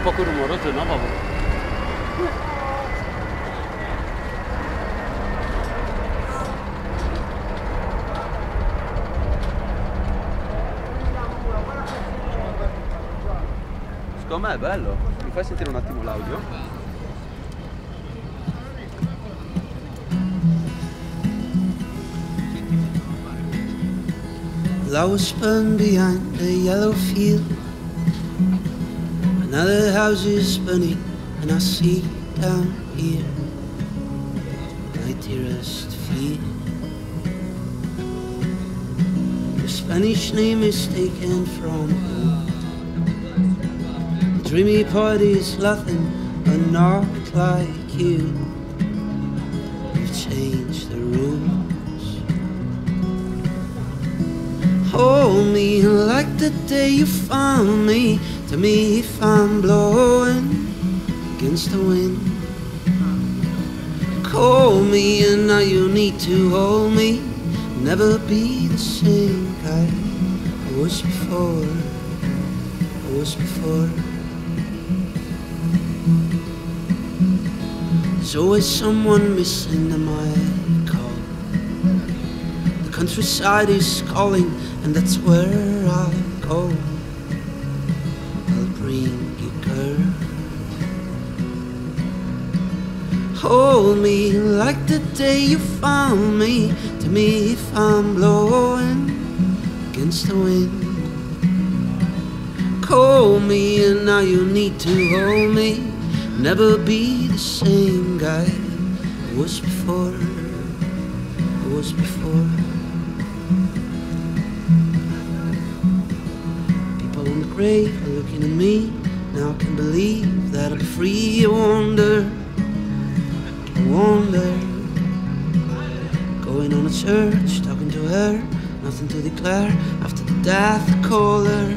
poco rumoroso, ¿no, papá? Secondo me è bello. Mi fai sentire un attimo l'audio? Flowers burn behind the yellow field. Another house is burning, and I see down here my dearest fear. Your Spanish name is taken from home. Dreamy parties laughing, but not like you. You've changed the rules. Hold me like the day you found me. Tell me if I'm blowing against the wind. Call me and now you need to hold me. Never be the same guy I was before. I was before. There's always someone missing in my call. The countryside is calling, and that's where I'll go. I'll bring you, girl. Hold me like the day you found me. Tell me if I'm blowing against the wind. Call me and now you need to hold me. Never be the same guy I was before. I was before. People in the grave are looking at me. Now I can believe that I'm free. I wonder, going on a church, talking to her, nothing to declare. After the death, I call her.